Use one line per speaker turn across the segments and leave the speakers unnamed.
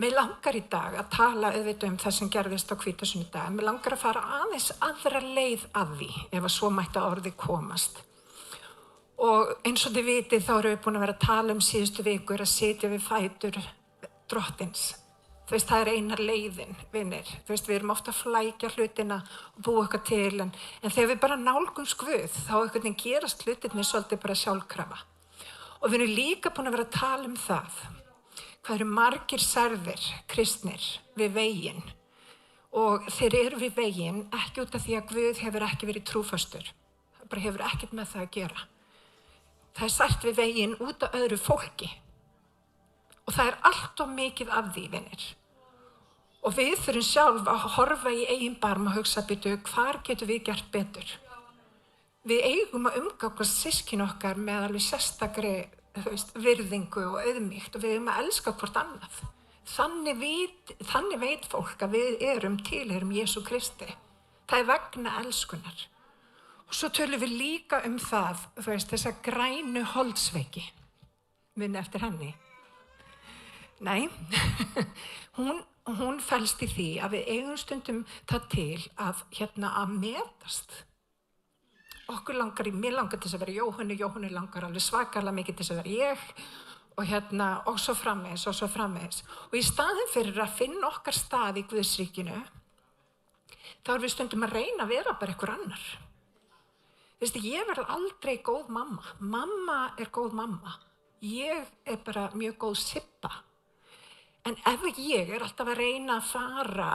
Mig langar í dag að tala auðvitað það sem gerðist á hvítasunnudag. Mig langar að fara aðeins aðra leið að því, ef að svo mætti að orði komast. Og eins og þið vitið þá erum við búin að vera að tala síðustu vikur að sitja við fætur drottins. Þú veist, það eina leiðin, vinir. Þú veist, við erum ofta að flækja hlutina og búa eitthvað til, en þegar við bara nálgumst Guð, þá einhvern veginn gerast hlutirnir svolítið bara sjálfkrafa. Og við erum líka búin að vera að tala það. Hvað eru margir særðir, kristnir, við veginn. Og þeir eru við veginn ekki út af því að Guð hefur ekki verið trúfastur. Það bara hefur ekkert með það að gera. Það er sært við veginn út af öðru fólki. Og það er allt of mikið af því, vinir. Og við þurfum sjálf að horfa í eigin barm og hugsa, hvar getum við gert betur? Við eigum að umgangast systkin okkar með alveg sérstakri virðingu og auðmýkt og við eigum að elska hvort annað. Þannig veit fólk að við tilheyrum Jesú Kristi. Það er vegna elskunar. Og svo tölum við líka það, þessa grænu holdsveiki. Muni eftir henni. Nei, hún felst í því að við eigum stundum það til að metast. Mér langar til þess að vera Jóhannu langar alveg svakalega mikið til þess að vera ég og svo framvegis. Og í staðinn fyrir að finna okkar stað í Guðsríkinu, þá erum við stundum að reyna að vera bara einhver annar. Veistu, ég verð aldrei góð mamma. Mamma er góð mamma. Ég er bara mjög góð sibba. En ef ég er alltaf að reyna að fara,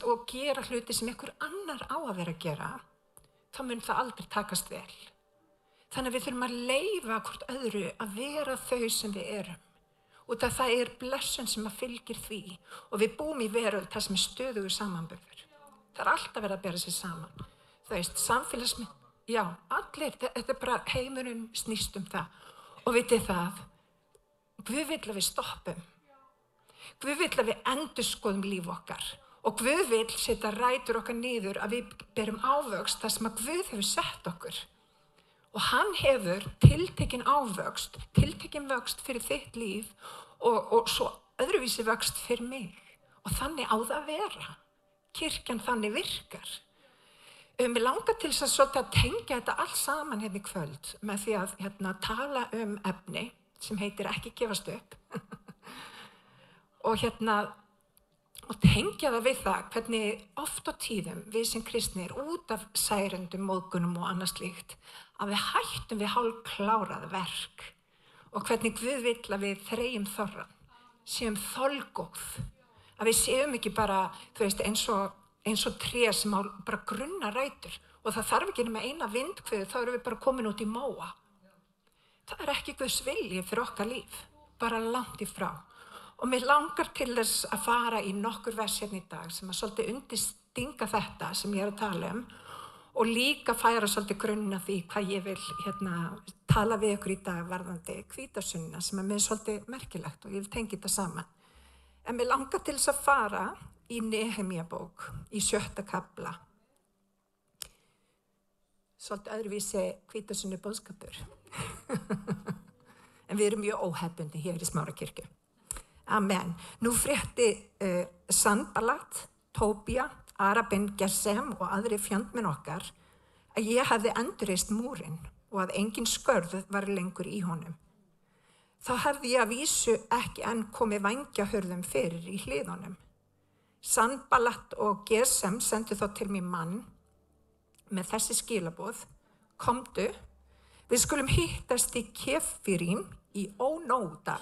og gera hluti sem einhver annar á að vera að gera, þá mun það aldrei takast vel. Þannig að við þurfum að leyfa hvort öðru að vera þau sem við erum. Út af það er blessun sem að fylgir því. Og við búum í veröld það sem er stöðugur samanburður. Það er alltaf verið að bera sig saman. Samfélagsmynd. Já, allir, þetta er bara heimurinn snýst það. Og vitið það, Guð vill að við stoppum. Guð vill að við endurskoðum líf okkar. Og Guð vill setja rætur okkar niður að við berum ávöxt það sem að Guð hefur sett okkur. Og hann hefur tiltekinn ávöxt, tiltekinn vöxt fyrir þitt líf og svo öðruvísi vöxt fyrir mig. Og þannig á það að vera. Kirkjan þannig virkar. Mér langar til þess að tengja þetta allt saman í kvöld með því að tala efni sem heitir ekki gefast upp og tengja það við það hvernig oft á tíðum við sem kristnir út af særendum, móðgunum og annað slíkt að við hættum við hálfklárað verk og hvernig Guð vill að við þreyjum þorrann, séum þolgóð, að við séum ekki bara, eins og tré sem á bara grunna rætur og það þarf ekki nema eina vindkviðu, þá erum við bara komin út í móa. Það er ekki Guðs vilji fyrir okkar líf, bara langt í frá. Og mér langar til þess að fara í nokkur vers í dag sem að svolítið undirstinga þetta sem ég að tala og líka færa svolítið grunna því hvað ég vil tala við ykkur í dag varðandi hvítasunna sem mér svolítið merkilegt og ég vil tengja þetta saman. En mér langar til þess að fara í Nehemíabók, í 7. kafla. Svolítið öðruvísi hvítasunnu boðskapur. En við erum mjög óhefbundi hér í Smárakirkju. Amen. Nú frétti Sanballat, Tóbía, Arabinn Gesem og aðri fjandmenn okkar að ég hefði endurreist múrinn og að engin skörð var lengur í honum. Þá hefði ég að vísu ekki enn komið vængjahurðum fyrir í hliðunum. Sanballat og Gesem sendu þá til mér mann með þessi skilaboð: komdu, við skulum hittast í Kefirím í Ónódal.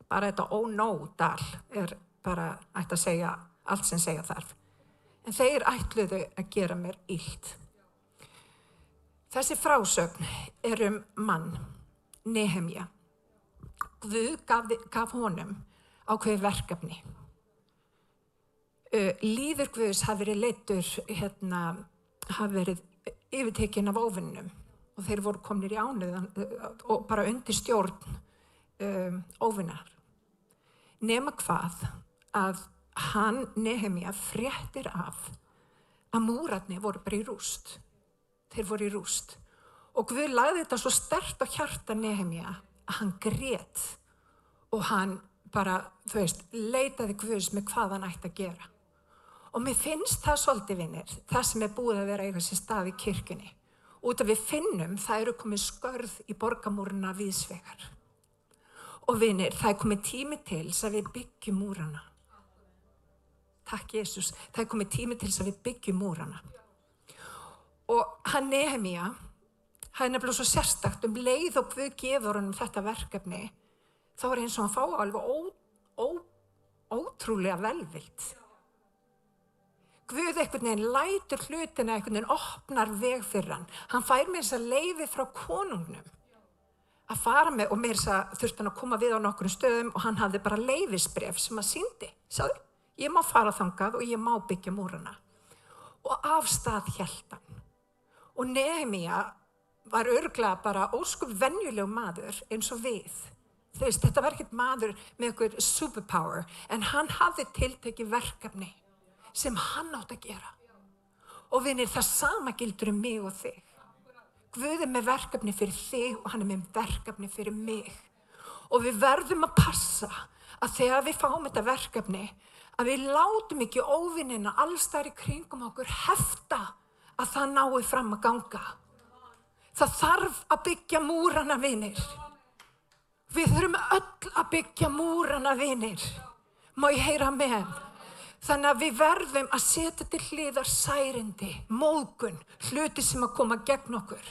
Bara þetta Ónódal er bara ætti að segja allt sem segja þarf. En þeir ætluðu að gera mér illt. Þessi frásögn mann, Nehemía. Guð gaf honum ákveðið verkefni. Líður Guðs hafi verið leiddur, hafi verið yfirtekinn af óvinnum og þeir voru komnir í ánauðan og bara undir stjórn óvinnar. Nema hvað að hann, Nehemía, fréttir af að múrarnir voru bara í rúst. Þeir voru í rúst. Og Guð lagði þetta svo sterkt á hjarta Nehemía að hann grét og hann bara, leitaði Guðs með hvað hann ætti að gera. Og mér finnst það svolítið, vinir, það sem búið að vera eiga sér stað í kirkjunni. Út af við finnum, það eru komið skörð í borgarmúrana víðsvegar. Og vinir, það komið tími til þess að við byggjum múrana. Takk, Jesús. Það komið tími til þess að við byggjum múrana. Og hann Nehemía, það nefnilega svo sérstakt leið og Guð gefur honum þetta verkefni, þá eins og hann fá alveg ótrúlega velvild. Guð einhvern veginn lætur hlutina, einhvern veginn opnar veg fyrir hann. Hann fær með þess að leyfi frá konungnum að fara með, og með þess að þurfti hann að koma við á nokkrum stöðum og hann hafði bara leyfisbréf sem að sýndi. Sjáðu, ég má fara þangað og ég má byggja múrana. Og af stað hélt hann. Og Nehemía var örugglega bara óskup venjuleg maður eins og við. Þetta var ekkert maður með einhver superpower, en hann hafði tiltekið verkefni sem hann átt að gera. Og vinir, það sama gildur mig og þig. Guð með verkefni fyrir þig og hann með verkefni fyrir mig. Og við verðum að passa að þegar við fáum þetta verkefni, að við látum ekki óvinina alls þar í kringum okkur hefta að það nái fram að ganga. Það þarf að byggja múrana, vinir. Við þurfum öll að byggja múrana, vinir. Má ég heyra með? Þannig að við verðum að setja til hliðar særindi, móðgun, hluti sem að koma gegn okkur.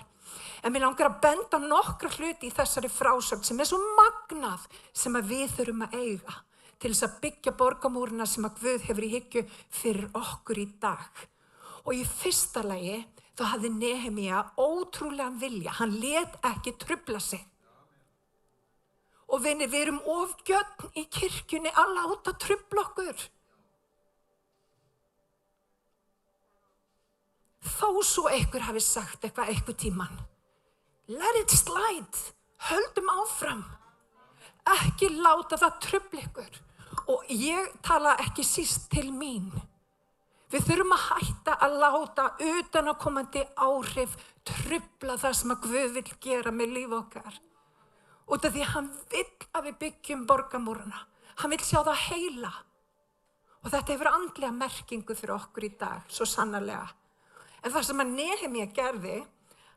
En mér langar að benda á nokkra hluti í þessari frásögn sem svo magnað sem að við þurfum að eiga til þess að byggja borgarmúrana sem að Guð hefur í hyggju fyrir okkur í dag. Og í fyrsta lagi þá hafði Nehemía ótrúlegan vilja. Hann lét ekki trufla sig. Og vinir, við erum of gjörn í kirkjunni að láta trufla okkur. Þó svo einhver hafi sagt eitthvað tímann. Let it slide. Höldum áfram. Ekki láta það trufla ykkur. Og ég tala ekki síst til mín. Við þurfum að hætta að láta utanaðkomandi áhrif trufla það sem að Guð vill gera með líf okkar. Út af því hann vill að við byggjum borgarmúrana. Hann vill sjá það heila. Og þetta hefur andlega merkingu fyrir okkur í dag, svo sannarlega. En það sem að Nehemía gerði,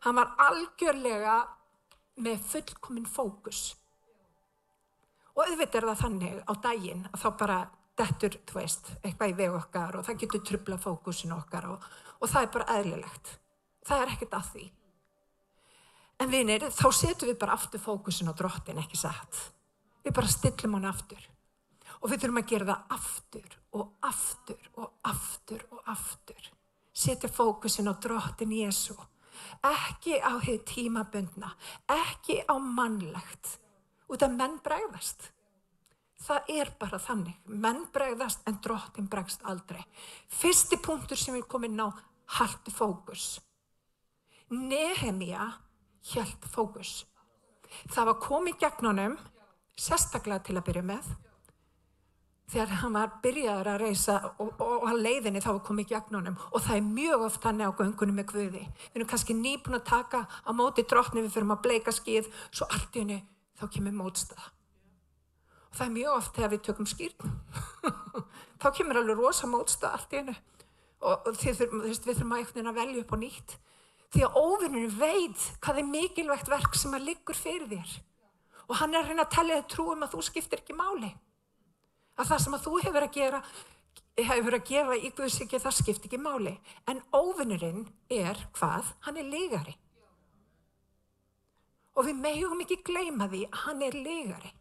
hann var algjörlega með fullkominn fókus. Og auðvitað það þannig á daginn að þá bara dettur, eitthvað í veg okkar og það getur truflað fókusin okkar og það bara eðlilegt. Það ekkert að því. En vinir, þá setjum við bara aftur fókusin á Drottin, ekki satt. Við bara stillum hann aftur. Og við þurfum að gera það aftur og aftur og aftur og aftur. Setja fókusin á Drottin Jesú. Ekki á hið tímabundna, ekki á mannlegt. Út af menn bregðast. Það bara þannig. Menn bregðast en Drottin bregst aldrei. Fyrsti punktur sem við komum inn á, haltu fókus. Nehemía hélt fókus. Það var komið gegn honum, sérstaklega til að byrja með. Þegar hann var byrjaður að reisa og að leiðinni þá var komið gegn honum. Og það mjög oft þannig á göngunum með Guði. Við erum kannski nýbúin að taka á móti Drottni, við förum að bleika skíð, svo allt í henni þá kemur mótstaða. Og það mjög oft þegar við tökum skírn. Þá kemur alveg rosa mótstaða allt í henni. Og við þurfum að velja upp á nýtt. Því að óvinurinn veit hvað mikilvægt verk sem að liggur fyrir þér. Og hann að reyna að telja þér trú að þú skiptir ekki máli. Að það sem að þú hefur að gefa í Guðs ríki, það skiptir ekki máli. En óvinurinn hvað? Hann lygari. Og við megum ekki gleyma því að hann lygari.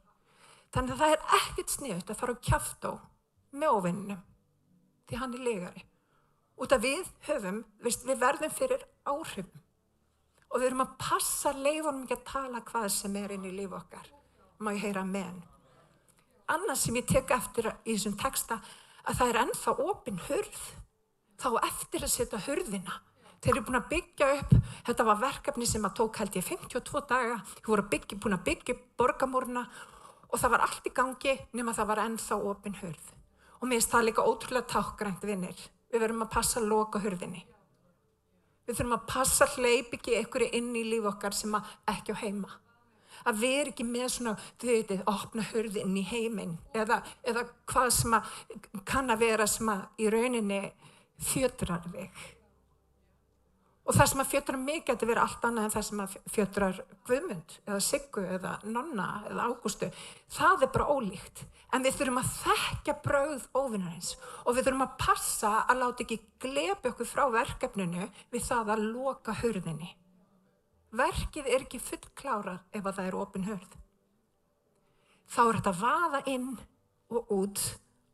Þannig að það ekkert sniðugt að fara á kjaftó með óvinnum. Því hann lygari. Út af við verðum fyrir áhrifum. Og við erum að passa leifunum ekki að tala hvað sem inn í líf okkar. Má ég heyra amen. Annað sem ég tek eftir í þessum texta, að það ennþá opin hurð. Þá eftir að setja hurðina. Þeir eru búin að byggja upp, þetta var verkefni sem að tók held ég 52 daga. Þeir voru búin að byggja upp borgarmúrana og það var allt í gangi nema það var ennþá opin hurð. Og mér finnst það líka ótrúlega tákgrænt, vinir. Við verðum að passa að loka hurðinni. Við þurfum að passa hleyp ekki einhverju inn í líf okkar sem ekki á heima. Að vera ekki með svona, þið veitir, opna hurðin í heiminn eða hvað sem að kann að vera sem að í rauninni fjötrar þig. Og það sem að fjötrar mig getur verið allt annað en það sem að fjötrar Guðmund eða Siggu eða Nonna eða Ágústu. Það bara ólíkt. En við þurfum að þekkja brögð óvinarins og við þurfum að passa að láta ekki glepa okkur frá verkefninu við það að loka hurðinni. Verkið ekki fullklárað ef að það opin hurð. Þá þetta að vaða inn og út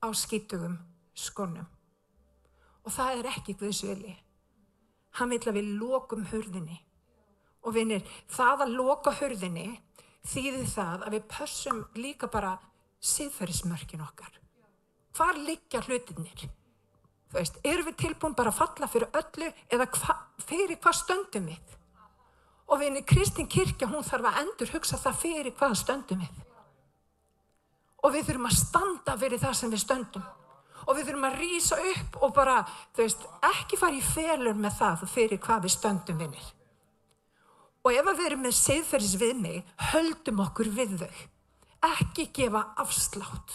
á skítugum skónum. Og það ekki Guðs vilji. Hann vill að við lokum hurðinni. Og vinir, það að loka hurðinni þýðir það að við pössum líka bara siðferðismörkin okkar. Hvar liggja hlutirnir? Þú veist, erum við tilbúin bara að falla fyrir öllu eða fyrir hvað stöndum við? Og vinir, kristin kirkja, hún þarf að endur hugsa það fyrir hvað stöndum við. Og við þurfum að standa fyrir það sem við stöndum. Og við þurfum að rísa upp og bara, þú veist, ekki fara í felur með það fyrir hvað við stöndum vinir. Og ef við erum með siðferðisviðmið, höldum okkur við þau. Ekki gefa afslátt.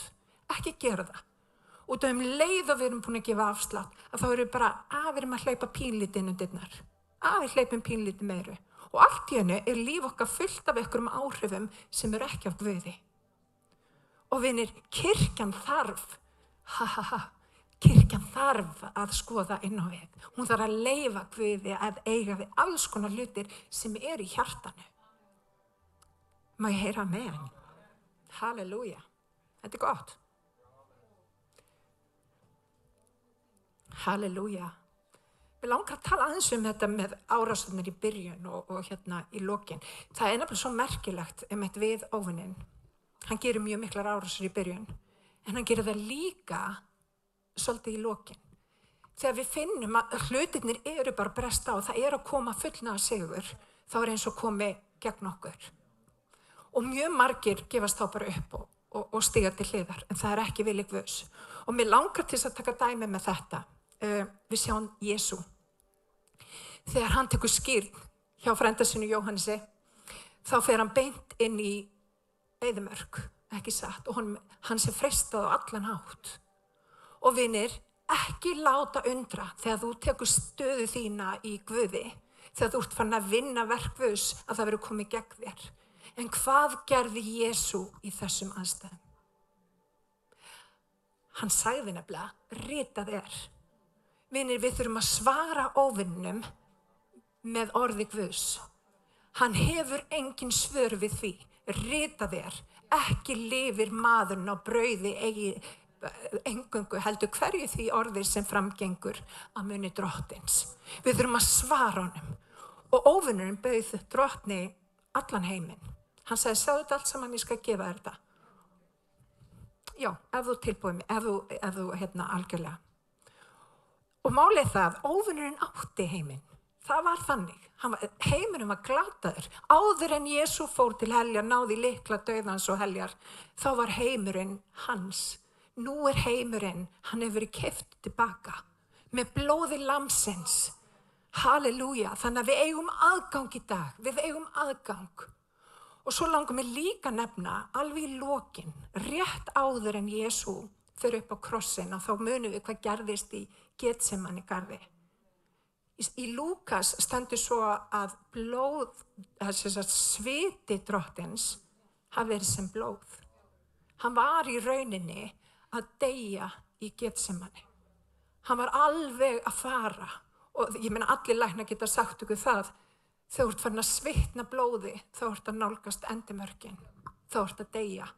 Ekki gera það. Og leið og við erum búin að gefa afslátt, að þá erum við bara, við erum að hleypa pínlítið inn um dyrnar. Við hleypum pínlítið meiru. Og allt í hennu líf okkar fullt af einhverjum áhrifum sem ekki af Guði. Og vinir, kirkjan þarf, kirkjan þarf að skoða inn á við. Hún þarf að leyfa Guði að eiga við alls konar hlutir sem í hjartanu. Má ég heyra amen? Halleluja. Þetta gott. Halleluja. Við langar að tala aðeins þetta með árásirnar í byrjun og hérna í lokin. Það nefnilega svo merkilegt við óvininn. Hann gerir mjög miklar árásir í byrjun. En hann gerir það líka svolítið í lokin. Þegar við finnum að hlutirnir bara að bresta og það að koma fullnaða sigur, þá eins og komi gegn okkur. Og mjög margir gefast þá bara upp og stiga til hliðar, en það ekki vilji Guðs. Og mér langar til að taka dæmi með þetta. Við sjáum Jesú. Þegar hann tekur skírn hjá frænda sínum Jóhannesi, þá fer hann beint inn í eyðimörk. Ekki satt, og hann freistað á allan hátt. Og vinir, ekki láta undra þegar þú tekur stöðu þína í Guði, þegar þú ert farin að vinna verk Guðs, að það verður komið gegn þér. En hvað gerði Jesú í þessum aðstæðum? Hann sagði nefnilega, ritað Vinir, við þurfum að svara óvinnum með orði Guðs. Hann hefur engin svör við því, ritað ekki lifir maðurinn á brauði eingöngu, heldur hverju því orði sem framgengur að muni drottins. Við þurfum að svara honum. Og óvinnurinn bauð drottni allan heiminn. Hann sagði, sjáðu þetta allt saman, ég skal gefa þér þetta. Já, ef þú tilbúið mig, ef þú algjörlega. Og málið það, óvinnurinn átti heiminn. Það var þannig. Heimurinn var glataður. Áður en Jesú fór til heljar, náði lykla dauðans og heljar, þá var heimurinn hans. Nú heimurinn, hann hefur verið keyptur tilbaka með blóði lambsins. Halleluja. Þannig að við eigum aðgang í dag. Við eigum aðgang. Og svo langar mig líka nefna, alveg í lokin, rétt áður en Jesú fer upp á krossin, og þá munum við hvað gerðist í Getsemani garði. Í Lúkas stendur svo að sviti drottins hafi verið sem blóð. Hann var í rauninni að deyja í Getsemani. Hann var alveg að fara, og ég meina allir læknar geta sagt okkur það, þegar þú ert farin að svitna blóði, þá ert að nálgast endimörkin, þá ert að deyja.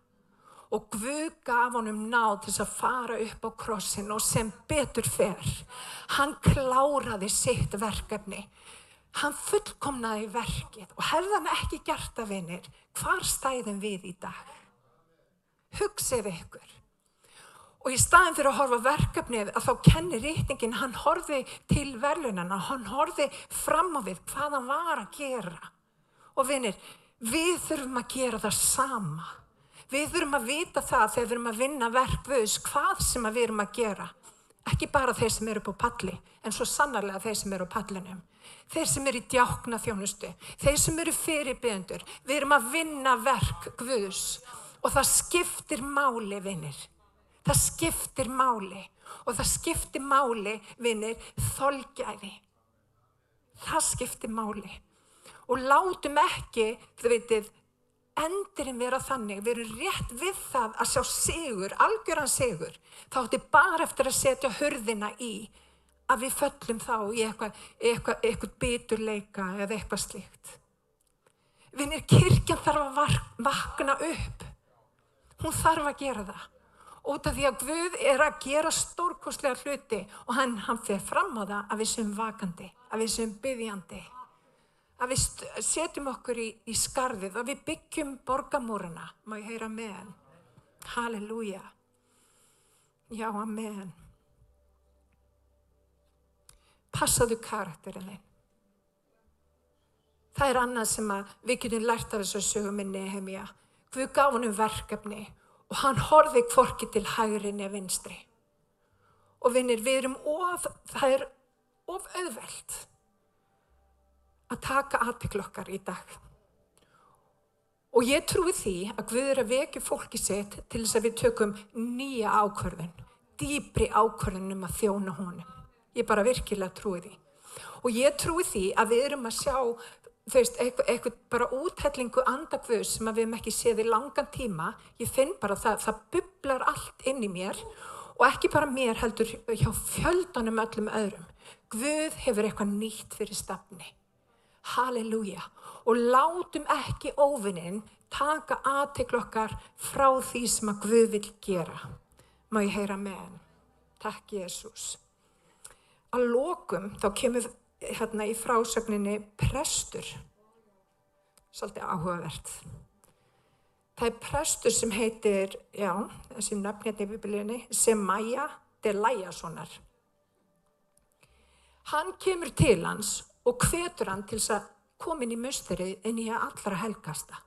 Og Guð gaf honum náð til að fara upp á krossin, og sem betur fer, hann kláraði sitt verkefni. Hann fullkomnaði verkið, og hefði hann ekki gert það, vinir, hvar stæðum við í dag? Hugsið ykkur. Og í staðinn fyrir að horfa verkefnið, að þá kennir ritningin, hann horfði til verðlaunanna, hann horfði fram á við hvað hann var að gera. Og vinir, við þurfum að gera það sama. Við þurfum að vita það þegar við erum að vinna verk Guðs, hvað sem við erum að gera. Ekki bara þeir sem eru upp á palli, en svo sannarlega þeir sem eru á pallinum. Þeir sem eru í djáknaþjónustu, þeir sem eru fyrirbiðendur. Við erum að vinna verk Guðs og það skiptir máli, vinir. Það skiptir máli og það skiptir máli, vinir, þolgæði. Það skiptir máli. Og látum ekki, þið vitið, endurinn vera þannig, við erum rétt við það að sjá sigur, algjöran sigur. Það átti bara eftir að setja hurðina í að við föllum þá í eitthvað biturleika eða eitthvað slíkt. Vinir, kirkjan þarf að vakna upp. Hún þarf að gera það. Út af því að Guð er að gera stórkostlega hluti og hann fer fram á það að við séum vakandi, að við séum biðjandi. Að við setjum okkur í skarðið og við byggjum borgamúrana. Má ég heyra amen? Halleluja. Já, amen. Passaðu karakterinn þinn. Það er annað sem við getum lært af þessu sögu með Nehemía. Guð gaf honum verkefni og hann horfði hvorki til hægri né vinstri. Og vinir, það er of auðvelt að taka athygli okkar í dag. Og ég trúi því að Guð er að vekja fólki sitt til þess að við tökum nýja ákvörðun, dýpri ákvörðun að þjóna honum. Ég bara virkilega trúi því. Og ég trúi því að við erum að sjá, eitthvað bara úthellingu anda Guðs sem við hefum ekki séð í langan tíma. Ég finn bara það bublar allt inn í mér og ekki bara mér heldur hjá fjöldanum öllum öðrum. Guð hefur eitthvað nýtt fyrir stafni. Halleluja. Og látum ekki óvininn taka athygli okkar frá því sem að Guð vill gera. Má ég heyra amen? Takk Jesús. Að lokum þá kemur í frásögninni prestur. Svolítið áhugavert. Það er prestur sem heitir, þessi nöfn í Biblíunni, Semaja Delajasonar. Hann kemur til hans og hvetur hann til þess að koma inn í musterið inn í allra helgasta.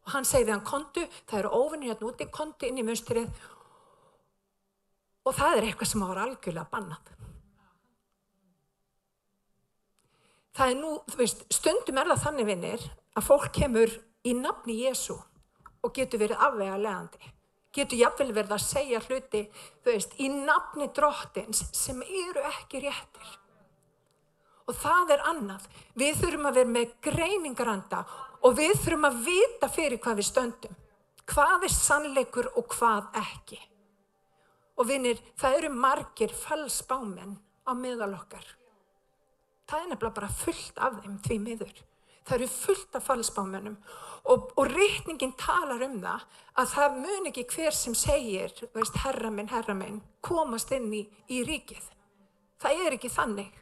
Og hann segði hann, komdu, það eru óvinir hérna úti, komdu inn í musterið. Og það er eitthvað sem var algjörlega bannað. Það er nú, stundum er það þannig, vinir, að fólk kemur í nafni Jesú og getur verið afvegaleiðandi. Getur jafnvel verið að segja hluti, í nafni drottins sem eru ekki réttir. Og það er annað. Við þurfum að vera með greiningaranda og við þurfum að vita fyrir hvað við stöndum. Hvað er sannleikur og hvað ekki. Og vinir, það eru margir falsbámenn á meðal okkar. Það er nefnilega bara fullt af þeim því miður. Það eru fullt af falsbámennum og ritningin talar það að það mun ekki hver sem segir, herra minn, komast inn í ríkið. Það er ekki þannig.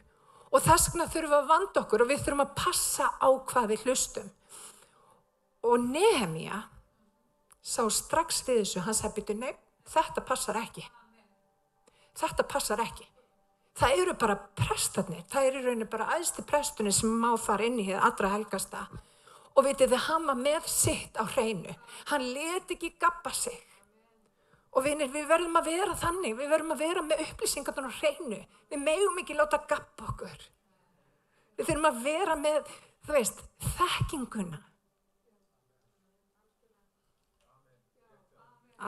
Og þess vegna þurfum við að vanda okkur og við þurfum að passa á hvað við hlustum. Og Nehemía sá strax við þessu, hann sagði, nei, þetta passar ekki. Þetta passar ekki. Það eru bara prestarnir, það eru í rauninni bara æðsti presturinn sem má fara inn í hið allra helgasta. Og vitið þið, hann var með sitt á hreinu. Hann lét ekki gabba sig. Og vinir, við verðum að vera þannig, við verðum að vera með upplýsingarnar á hreinu. Við megum ekki láta gabba okkur. Við þurfum að vera með, þekkinguna.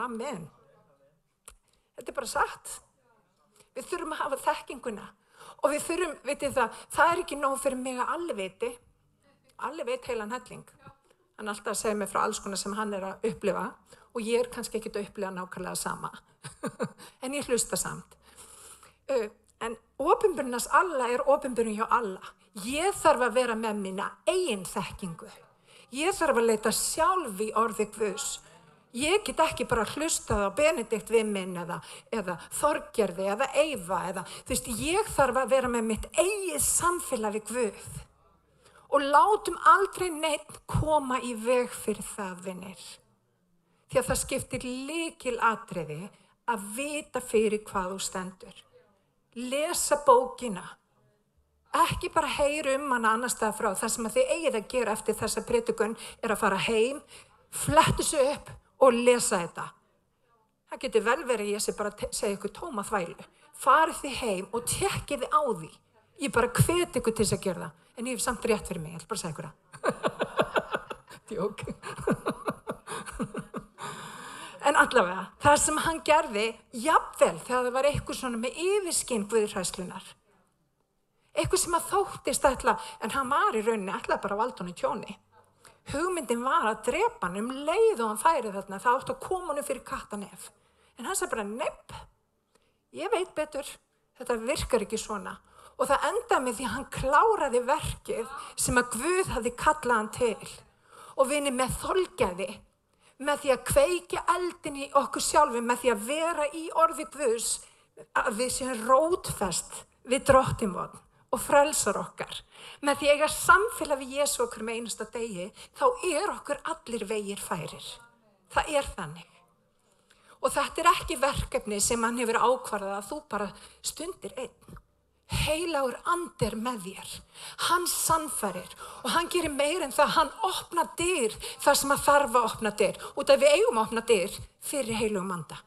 Amen. Þetta er bara satt. Við þurfum að hafa þekkinguna. Og við þurfum, vitið það er ekki nóg fyrir mig að allir viti. Allir veit heilan helling. Hann alltaf segir mig frá alls konar sem hann er að upplifa. Og ég er kannski ekki að upplifa nákvæmlega sama. En ég hlusta samt. En opinberunars alla er opinberun hjá alla. Ég þarf að vera með mína eigin þekkingu. Ég þarf að leita sjálf í orði Guðs. Ég get ekki bara hlustað á Benedikt við minn eða Þorgerði eða Eyva ég þarf að vera með mitt eigið samfélag við Guð. Og látum aldrei neitt koma í veg fyrir það, vinir. Því að það skiptir lykilatriði að vita fyrir hvað þú stendur. Lesa bókina. Ekki bara heyra hana annars staðar frá. Það sem þið eigið að gera eftir þessa predikun er að fara heim, fletta sig upp og lesa þetta. Það getur vel verið ég sé bara að segja ykkur tóma þvælu. Farið þið heim og tekkið þið á því. Ég bara hvet ykkur til þess að gera það. En ég hef samt rétt fyrir mig, ég ætla bara að segja ykkur það. Djók. En allavega, það sem hann gerði, jafnvel þegar það var eitthvað svona með yfirskyn guðhræðslunnar. Eitthvað sem að þóttist en hann var í rauninni ætlaði bara að valda honum tjóni. Hugmyndin var að drepa hann leið og hann færi þarna, það átti að koma honum fyrir kattanef. En hann sagði bara, nepp, ég veit betur, þetta virkar ekki svona. Og það endaði með því að hann kláraði verkið sem að Guð hafði kallað hann til. Og vinni með þolgæði, með því að kveikja eldin í okkur sjálfi, með því að vera í orði Guðs, að við séum rótfest við Drottinn og frelsar okkar. Með því að eiga samfélag við Jesú okkur með einasta degi, þá okkur allir vegir færir. Það þannig. Og þetta ekki verkefni sem hann hefur ákvarðað að þú bara stundir einn. Heilagur andi með þér. Hann sannfærir og hann gerir meira en það. Hann opnar dyr þar sem að þarf að opna dyr. Út af við eigum að opna dyr fyrir heilugum anda.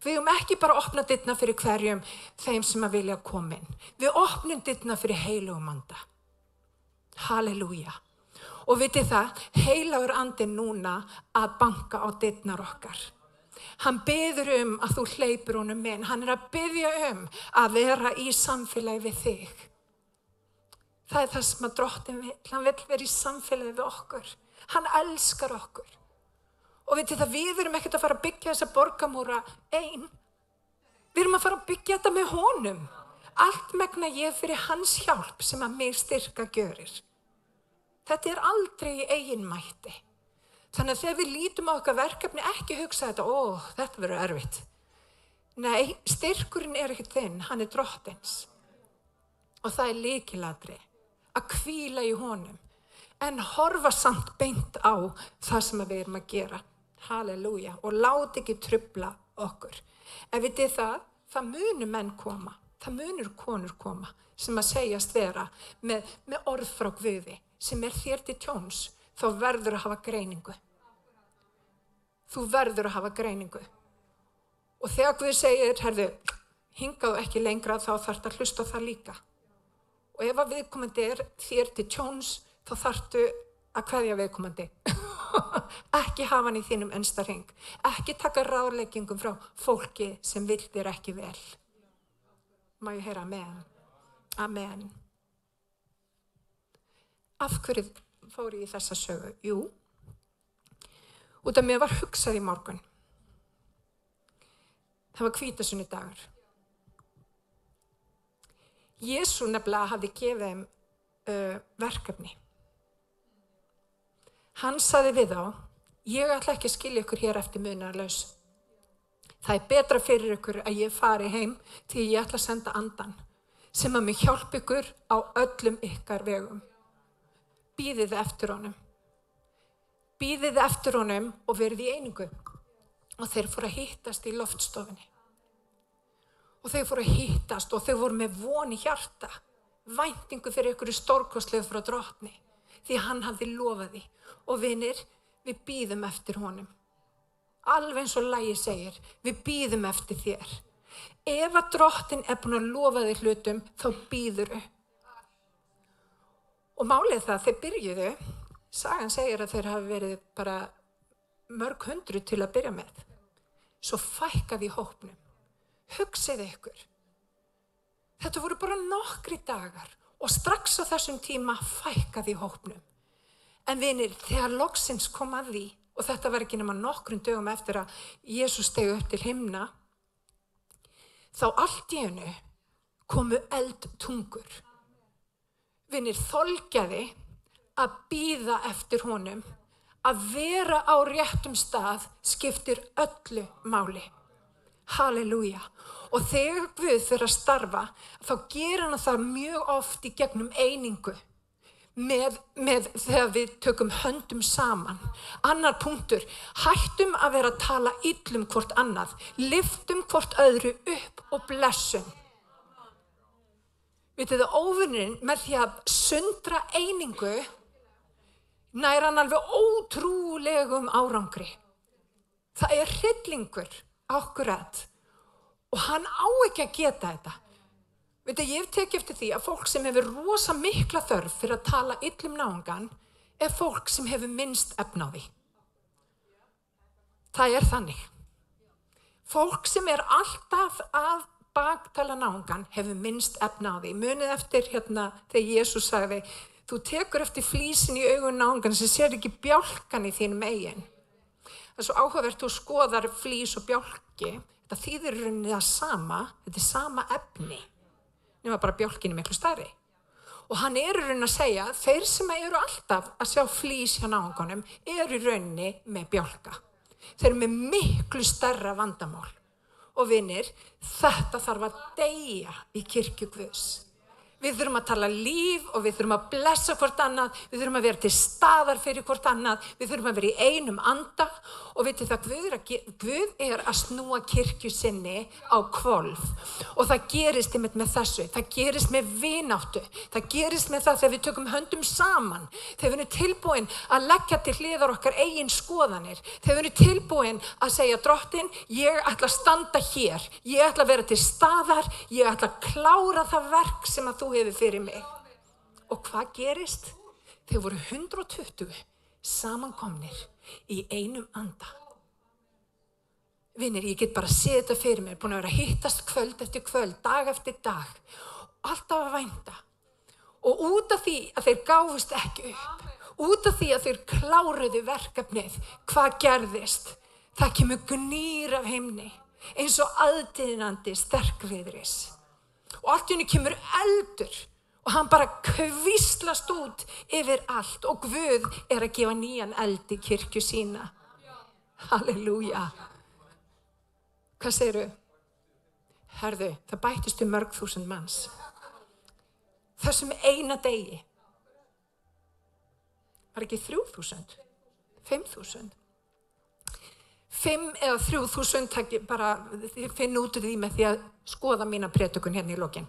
Við eigum ekki bara að opna dyrna fyrir hverjum þeim sem að vilja koma inn. Við opnum dyrna fyrir heilugum anda. Halleluja. Og vitið það, heilagur andi núna að banka á dyrnar okkar. Hann biður að þú hleypur honum inn. Hann að biðja að vera í samfélagi við þig. Það það sem að Drottinn vill. Hann vill vera í samfélagi við okkur. Hann elskar okkur. Og vitið það, við erum ekkert að fara að byggja þessa borgarmúra ein. Við erum að fara að byggja þetta með honum. Allt megna ég fyrir hans hjálp sem að mig styrka gjörir. Þetta aldrei í eigin mætti. Þannig að þegar við lítum á okkar verkefni ekki hugsa þetta, þetta verður erfitt. Nei, styrkurinn ekki þinn, hann Drottins. Og það lykilatriði að hvíla í honum, en horfa samt beint á það sem við erum að gera. Halleluja. Og láti ekki trufla okkur. En vitið það munur menn koma, það munur konur koma, sem að segjast vera með orð frá Guði, sem þér til tjóns, þá verður að hafa greiningu. Þú verður að hafa greiningu. Og þegar Guð segir, herðu, hingaðu ekki lengra, þá þarftu að hlusta á það líka. Og ef að viðkomandi þér til tjóns, þá þarftu að kveðja viðkomandi. Ekki hafa hann í þínum innsta hring. Ekki taka ráðleggingum frá fólki sem vill þér ekki vel. Má ég heyra amen. Amen. Af hverju fór ég í þessa sögu? Jú, út af mér var hugsað í morgun. Það var hvítasunnudagur. Jesú nefnilega hafði gefið þeim verkefni. Hann sagði við þá, ég ætla ekki að skilja ykkur hér eftir munaðarlaus. Það betra fyrir ykkur að ég fari heim því ég ætla að senda andan sem að mig hjálpa ykkur á öllum ykkar vegum. Bíðið eftir honum. Bíðið eftir honum og verið í einingu. Og þeir fóru að hittast í loftstofunni. Og þeir fóru að hittast og þeir voru með von í hjarta. Væntingu fyrir ykkur stórkostlegu frá Drottni. Því hann hafði lofað því. Og vinir, við bíðum eftir honum. Alveg eins og lagið segir, við bíðum eftir þér. Ef að Drottinn búinn að lofa þér hlutum, þá bíðurðu. Og málið það, þeir byrjuðu, sagan segir að þeir hafi verið bara mörg hundruð til að byrja með. Svo fækkaði í hópnum. Hugsið ykkur. Þetta voru bara nokkri dagar og strax á þessum tíma fækkaði í hópnum. En vinir, þegar loksins kom að því, og þetta var ekki nema nokkrum dögum eftir að Jesús steig upp til himna, þá allt í einu komu eldtungur. Vinir, þolgæði að bíða eftir honum, að vera á réttum stað skiptir öllu máli. Halleluja. Og þegar Guð fyrir að starfa, þá gerir hann það mjög oft í gegnum einingu. Með þegar við tökum höndum saman. Annar punktur, hættum að vera að tala illum hvort annað, lyftum hvort öðru upp og blessum. Vitið þið, óvinurinn með því að sundra einingu nær hann alveg ótrúlegum árangri. Það hryllingur Akkurat. Og hann á ekki að geta þetta. Veit að ég hef tekið eftir því að fólk sem hefur rosa mikla þörf fyrir að tala illum náungan er fólk sem hefur minnst efna á því. Það er þannig. Fólk sem er alltaf að baktala náungan hefur minnst efna á því. Munið eftir þegar Jesús sagði, þú tekur eftir flísin í augun náungan sem sér ekki bjálkan í þínum eigin. Það er svo áhugavert, þú skoðar flís og bjálki, þetta þýðir í rauninni það sama, þetta er sama efni, nema bara bjálkin er miklu stærri. Og hann er í rauninni að segja, þeir sem eru alltaf að sjá flís hjá náunganum eru í rauninni með bjálka. Þeir eru með miklu stærra vandamál. Og vinir, þetta þarf að deyja í kirkju Guðs. Við þurfum að tala líf og við þurfum að blessa hvort annað, við þurfum að vera til staðar fyrir hvort annað, við þurfum að vera í einum anda og vitið það Guð er að snúa kirkju sinni á hvolf og það gerist einmitt með þessu, það gerist með vináttu, það gerist með það þegar við tökum höndum saman, þegar við erum tilbúin að leggja til hliðar okkar eigin skoðanir, þegar við erum tilbúin að segja Drottinn, ég ætla að standa hér, ég ætla að vera til staðar, ég ætla að klára það verk sem að þú hefur fyrir mig. Og hvað gerist? Þeir voru 120 samankomnir í einum anda. Vinir, ég get bara séð þetta fyrir mér, búin að vera að hittast kvöld eftir kvöld, dag eftir dag, alltaf að vænta. Og út af því að þeir gáfust ekki upp, út af því að þeir kláruðu verkefnið, hvað gerðist? Það kemur gnýr af himni, eins og aðdínandi sterkviðris. Og allt í einu kemur eldur og hann bara kvíslast út yfir allt og Guð er að gefa nýjan eld í kirkju sína. Halleluja. Hvað segirðu? Herðu, það bættist mörg þúsund manns. Þessum eina degi. Var ekki 3.000? 5.000? 5 eða 3.000 bara, þið finn út úr því með því að skoða mína prédikun hérna í lokin.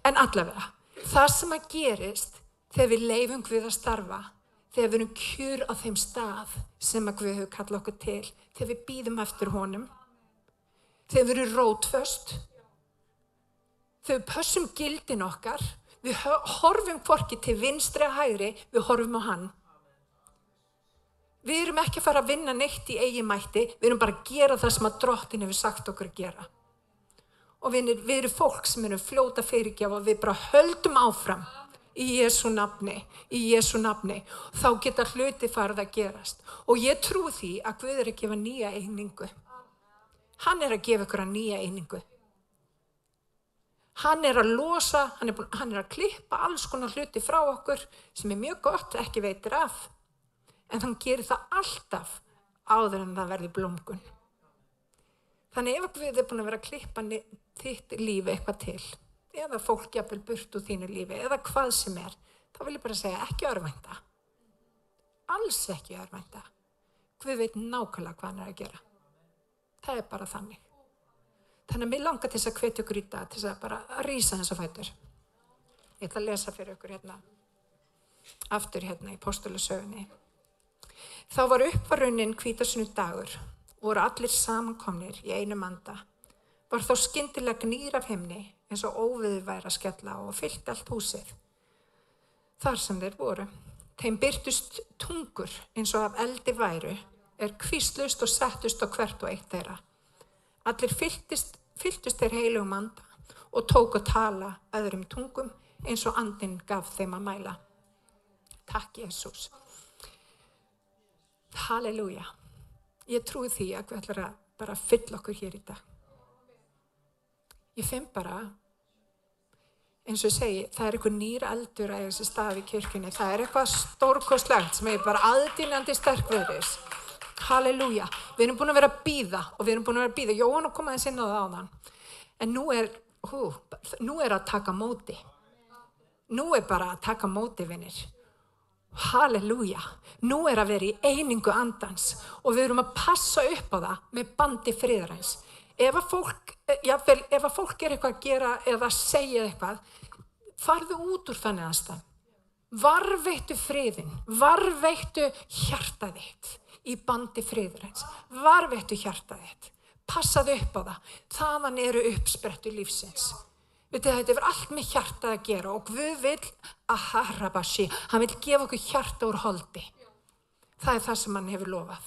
En allavega, það sem að gerist þegar við leyfum Guð að starfa, þegar við erum kjur á þeim stað sem að Guð hefur kallað okkur til, þegar við bíðum eftir honum, þegar við erum rótföst, þegar við pössum gildin okkar, við horfum hvorki til vinstri að hægri, við horfum á hann. Við erum ekki að fara að vinna neitt í eigin mætti, við erum bara að gera það sem að Drottinn hefur sagt okkur að gera. Og við erum fólk sem erum fljóta fyrirgjafa og við bara höldum áfram í Jesú nafni, Þá geta hluti farið að gerast. Og ég trúi því að Guð er að gefa nýja einingu. Hann er að gefa ykkur að nýja einingu. Hann er að losa, hann er að klippa alls konar hluti frá okkur sem er mjög gott, ekki veitir af. En hann gerir það alltaf áður en það verður blómgun. Þannig ef Guð er búin að vera að klippa þitt lífi eitthvað til, eða fólk jafnvel burt úr þínu lífi, eða hvað sem er, þá vil ég bara segja ekki örvænta. Alls ekki örvænta. Guð veit nákvæmlega hvað hann er að gera. Það er bara þannig. Þannig að mér langar til þess að hvetja ykkur í dag, til þess að bara rísa þess að fætur. Ég ætla að lesa fyrir ykkur aftur í Póstulasögunni. Þá var uppvarunnin hvítasunnudagur, voru allir samankomnir í einum anda. Var þá skyndilega gnýr af himni eins og óveður væri að skella og fyllti allt húsið. Þar sem þeir voru. Þeim birtust tungur eins og af eldi væru, hvíslust og settust á hvert og eitt þeirra. Allir fylltust þeir heilugum anda og tóku að tala öðrum tungum eins og andinn gaf þeim að mæla. Takk Jesús. Halleluja. Ég trúi því að við ætlar að bara fylla okkur hér í dag. Ég finn bara, eins og ég segi, það er eitthvað nýr eldur að þessi stað í kirkjunni. Það er eitthvað stórkostlegt sem er bara aðdínandi sterkviðris. Halleluja. Við erum búin að vera að bíða. Jóhann kom aðeins inn á það áðan. En nú er að taka móti. Nú er bara að taka móti, vinir. Halleluja. Nú er að vera í einingu andans og við erum að passa upp á það með bandi friðarins. Ef að fólk er eitthvað að gera eða segja eitthvað, farðu út úr þannig aðstæðum. Varðveittu friðinn, varðveittu hjartað þitt. í bandi friðarins. Varðveittu hjartað þitt. Passaðu upp á það. Þaðan eru uppsprettu lífsins. Þetta hefur allt með hjartað að gera og Guð vill hann vill gefa okkur hjarta úr holdi. Það það sem hann hefur lofað.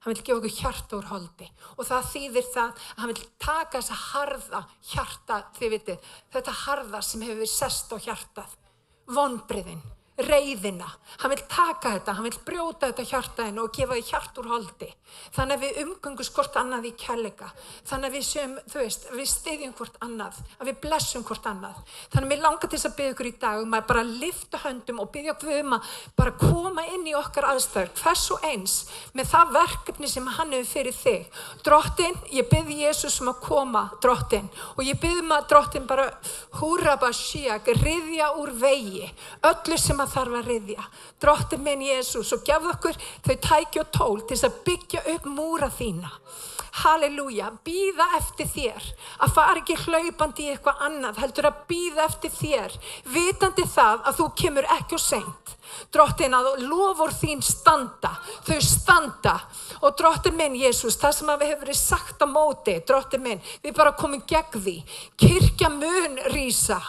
Hann vill gefa okkur hjarta úr holdi og það þýðir það að hann vill taka þessa harða hjarta, þið vitið, þetta harða sem hefur sest á hjartað, vonbrigðin, reiðina. Hann vill taka þetta, hann vill brjóta þetta hjartaðinn og gefa því hjart úr holdi. Þannig að við umgöngumst hvort annað í kærleika. Þannig að við séum, við styðjum hvort annað, að við blessum hvort annað. Þannig að mér langar til þess að biðja ykkur í dag að bara lyfta höndum og biðja Guð að bara koma inn í okkar aðstæður, hvers og eins, með það verkefni sem hann hefur fyrir þig. Drottinn, ég biðja Jesús að koma, drottinn, og ég biðja að drottinn bara ryðja úr vegi, öllu sem þarf að ryðja. Drottinn minn Jesús og gefðu okkur þau tæki og tól til þess að byggja upp múra þína. Halleluja, bíða eftir þér, að fara ekki hlaupandi í eitthvað annað, heldur að bíða eftir þér, vitandi það að þú kemur ekki of seint. Drottinn, að lofur þín standa, þau standa og drottinn minn Jesús, það sem við hefur verið sagt á móti, drottinn minn, við bara komum gegn því. Kirkja mun rísa,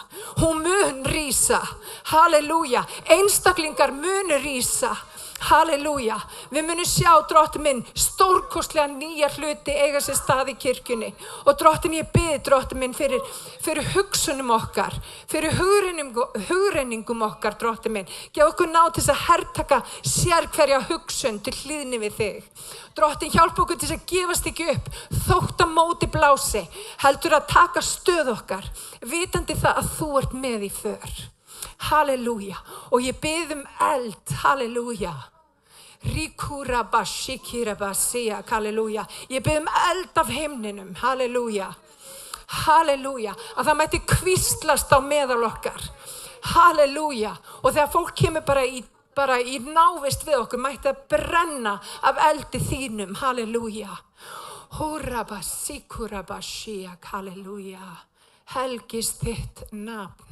hún mun rísa, halleluja, einstaklingar mun rísa. Halleluja, við munum sjá drottinn minn stórkostlega nýja hluti eiga sér stað í kirkjunni og drottinn ég bið drottinn minn fyrir hugsunum okkar, fyrir hugrenningum okkar drottinn minn, gef okkur ná til þess að hertaka sérhverja hugsun til hlýðni við þig. Drottinn hjálpa okkur til þess að gefast ekki upp þótt að móti blási, heldur að taka stöð okkar, vitandi það að þú ert með í för. Halleluja, og ég bið eld, halleluja. Ríkúra bashikira basia, halleluja. Ég bið eld af himninum, halleluja. Halleluja, að það mætti hvíslast á meðal okkar. Halleluja, og þegar fólk kemur bara í návist við okkur, mætti að brenna af eldi þínum, halleluja. Húra basikura basia, halleluja. Helgist þitt nafn.